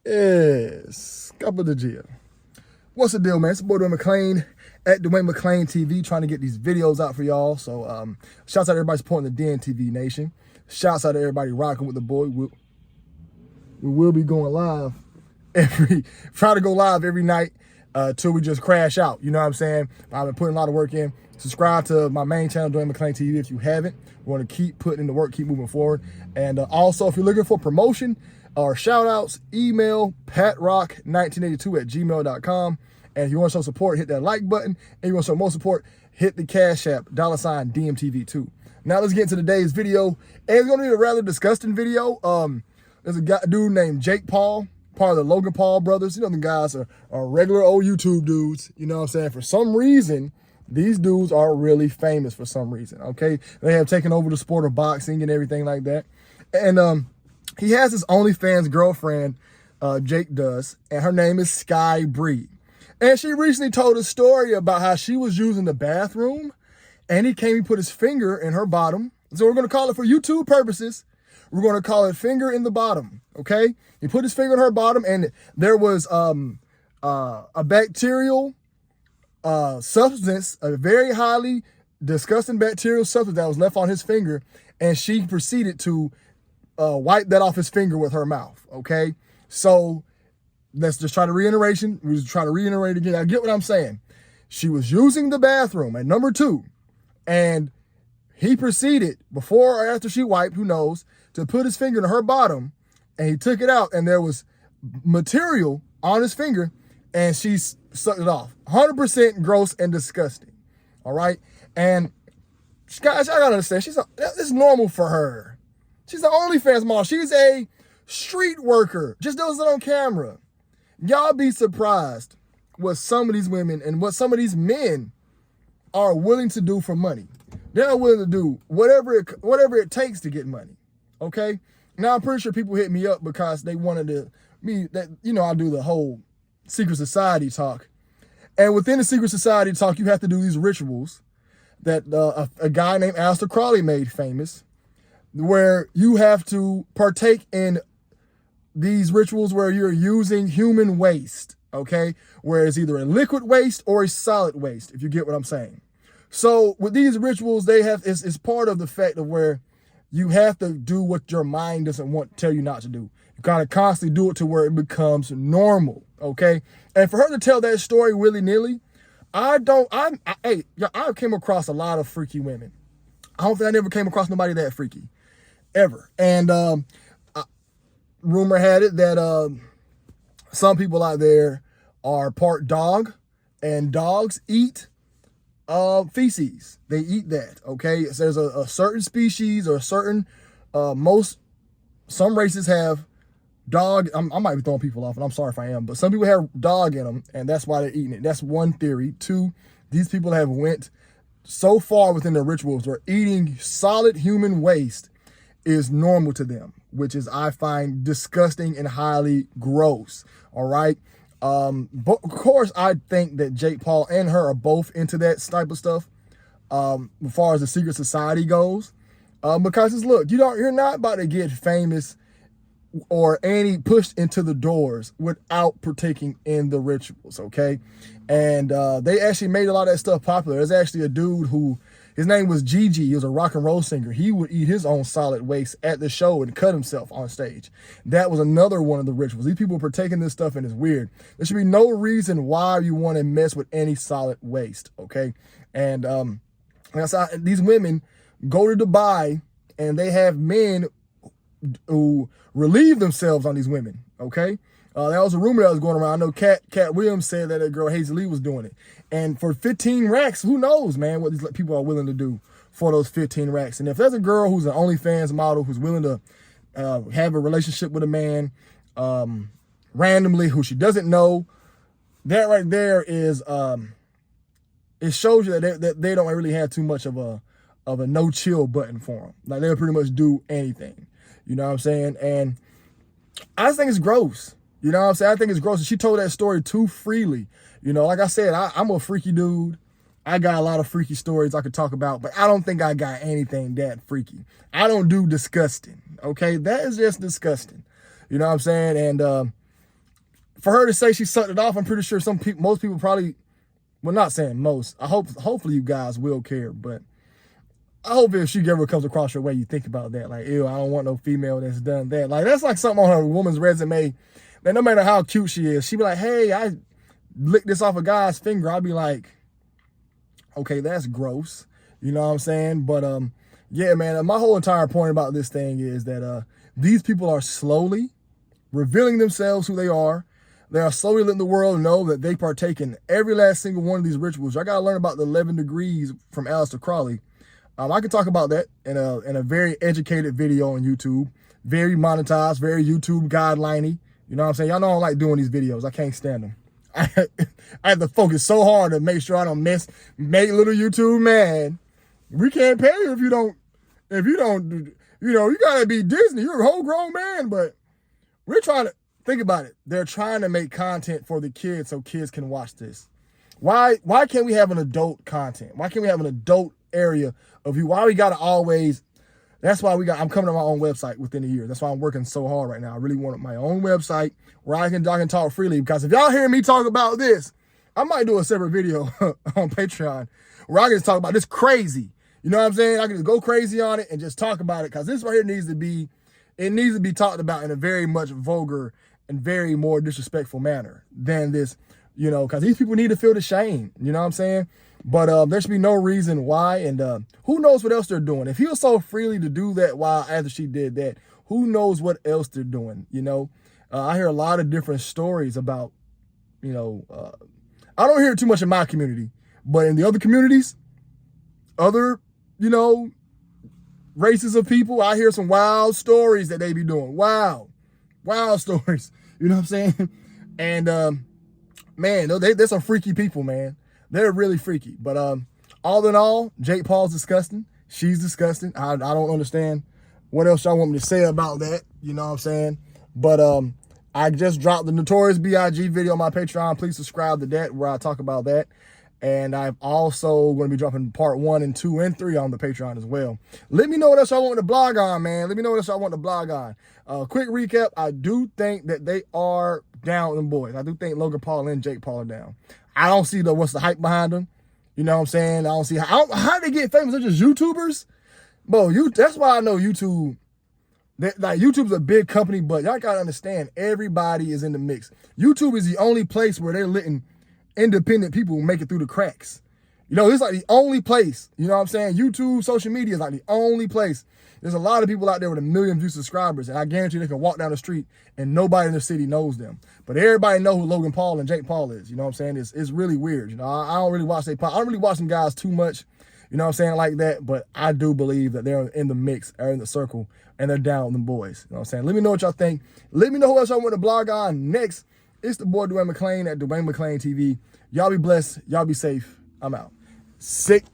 Yes, couple the Gia. What's the deal, man? It's your boy Dwayne McClain at Dwayne McClain TV, trying to get these videos out for y'all. So, shouts out to everybody supporting the DNTV Nation. Shouts out to everybody rocking with the boy. We will be going live try to go live every night till we just crash out. You know what I'm saying? I've been putting a lot of work in. Subscribe to my main channel, Dwayne McClain TV, if you haven't. We want to keep putting in the work, keep moving forward. And also, if you're looking for promotion or shout outs, email patrock1982@gmail.com. And if you want to show support, hit that like button. And you want to show more support, hit the Cash App, $DMTV2. Now let's get into today's video. And it's going to be a rather disgusting video. There's a dude named Jake Paul, part of the Logan Paul brothers. You know, the guys are regular old YouTube dudes. You know what I'm saying? For some reason, these dudes are really famous for some reason, okay? They have taken over the sport of boxing and everything like that. And he has his OnlyFans girlfriend, Jake does, and her name is Sky Bree. And she recently told a story about how she was using the bathroom, and he came and put his finger in her bottom. So we're going to call it, for YouTube purposes, we're going to call it finger in the bottom, okay? He put his finger in her bottom, and there was a bacterial substance, a very highly disgusting bacterial substance that was left on his finger, and she proceeded to wipe that off his finger with her mouth, okay? So let's just try to reiterate again. I get what I'm saying. She was using the bathroom at number 2, and he proceeded, before or after she wiped, who knows, to put his finger in her bottom, and he took it out, and there was material on his finger, and she sucked it off. 100% gross and disgusting. All right? And guys, I gotta understand, it's normal for her. She's the OnlyFans model. She's a street worker. Just does it on camera. Y'all be surprised what some of these women and what some of these men are willing to do for money. They're willing to do whatever it takes to get money. Okay? Now I'm pretty sure people hit me up because they wanted to I do the whole secret society talk. And within the secret society talk, you have to do these rituals that a guy named Aleister Crowley made famous, where you have to partake in these rituals where you're using human waste, okay? Where it's either a liquid waste or a solid waste, if you get what I'm saying. So with these rituals, it's part of the fact of where you have to do what your mind doesn't want to tell you not to do. You gotta constantly do it to where it becomes normal, okay? And for her to tell that story willy-nilly, I've came across a lot of freaky women. I don't think I never came across nobody that freaky, ever. And rumor had it that some people out there are part dog, and dogs eat feces. They eat that, okay? So there's a certain species or a certain, some races have dog. I might be throwing people off, and I'm sorry if I am, but some people have dog in them, and that's why they're eating it. That's one theory. 2, these people have went so far within their rituals where eating solid human waste is normal to them, which is, I find, disgusting and highly gross. All right. But of course, I think that Jake Paul and her are both into that type of stuff. As far as the secret society goes, because look, you're not about to get famous or pushed into the doors without partaking in the rituals, okay? And they actually made a lot of that stuff popular. There's actually a dude who, his name was Gigi. He was a rock and roll singer. He would eat his own solid waste at the show and cut himself on stage. That was another one of the rituals. These people are partaking this stuff, and it's weird. There should be no reason why you want to mess with any solid waste, okay? And these women go to Dubai, and they have men who relieve themselves on these women, okay? That was a rumor that was going around. I know Cat Williams said that girl Hazel Lee was doing it. And for 15 racks, who knows, man, what these people are willing to do for those 15 racks. And if there's a girl who's an OnlyFans model who's willing to have a relationship with a man randomly who she doesn't know, that right there is, it shows you that they don't really have too much of a no chill button for them. Like, they'll pretty much do anything. You know what I'm saying? And I just think it's gross. You know what I'm saying? I think it's gross. And she told that story too freely. You know, like I said, I'm a freaky dude. I got a lot of freaky stories I could talk about, but I don't think I got anything that freaky. I don't do disgusting, okay? That is just disgusting. You know what I'm saying? And for her to say she sucked it off, I'm pretty sure most people probably, well, not saying most. Hopefully you guys will care, but I hope if she ever comes across your way, you think about that. Like, ew, I don't want no female that's done that. Like, that's like something on her woman's resume that no matter how cute she is, she be like, hey, I licked this off a guy's finger. I'll be like, okay, that's gross. You know what I'm saying? But yeah, man, my whole entire point about this thing is that these people are slowly revealing themselves who they are. They are slowly letting the world know that they partake in every last single one of these rituals. I got to learn about the 11 degrees from Aleister Crowley. I can talk about that in a very educated video on YouTube. Very monetized, very YouTube guideliney. You know what I'm saying? Y'all know I don't like doing these videos. I can't stand them. I have to focus so hard to make sure I don't make little YouTube mad. We can't pay you if you don't, you know, you gotta be Disney. You're a whole grown man, but we're trying to, think about it. They're trying to make content for the kids so kids can watch this. Why can't we have an adult content? Why can't we have an adult area of you? Why we gotta always, that's why I'm coming to my own website within a year. That's why I'm working so hard right now. I really want my own website where I can talk freely, because if y'all hear me talk about this, I might do a separate video on Patreon where I can just talk about this crazy. You know what I'm saying? I can just go crazy on it and just talk about it, because this right here needs to be talked about in a very much vulgar and very more disrespectful manner than this, you know, because these people need to feel the shame. You know what I'm saying? But there should be no reason why, and who knows what else they're doing. If he was so freely to do that after she did that, who knows what else they're doing, you know? I hear a lot of different stories about, you know, I don't hear it too much in my community, but in the other communities, other, you know, races of people, I hear some wild stories that they be doing. Wild stories. You know what I'm saying? And, man, they're some freaky people, man. They're really freaky. But all in all, Jake Paul's disgusting. She's disgusting. I don't understand what else y'all want me to say about that. You know what I'm saying? But I just dropped the Notorious B.I.G. video on my Patreon. Please subscribe to that where I talk about that. And I'm also going to be dropping part 1 and 2 and 3 on the Patreon as well. Let me know what else y'all want to blog on, man. Let me know what else y'all want to blog on. Quick recap. I do think that they are down with them boys. I do think Logan Paul and Jake Paul are down. I don't see what's the hype behind them. You know what I'm saying? I don't see how they get famous. They're just YouTubers. Bro, that's why I know YouTube. Like, YouTube's a big company, but y'all got to understand, everybody is in the mix. YouTube is the only place where they're letting independent people make it through the cracks. You know, it's like the only place. You know what I'm saying? YouTube, social media is like the only place. There's a lot of people out there with 1 million view subscribers, and I guarantee they can walk down the street and nobody in the city knows them. But everybody know who Logan Paul and Jake Paul is. You know what I'm saying? It's really weird. You know, I don't really watch I don't really watch them guys too much. You know what I'm saying? Like that. But I do believe that they're in the mix, or in the circle, and they're down with them boys. You know what I'm saying? Let me know what y'all think. Let me know who else y'all want to blog on next. It's the boy Dwayne McClain at Dwayne McClain TV. Y'all be blessed. Y'all be safe. I'm out. Sick.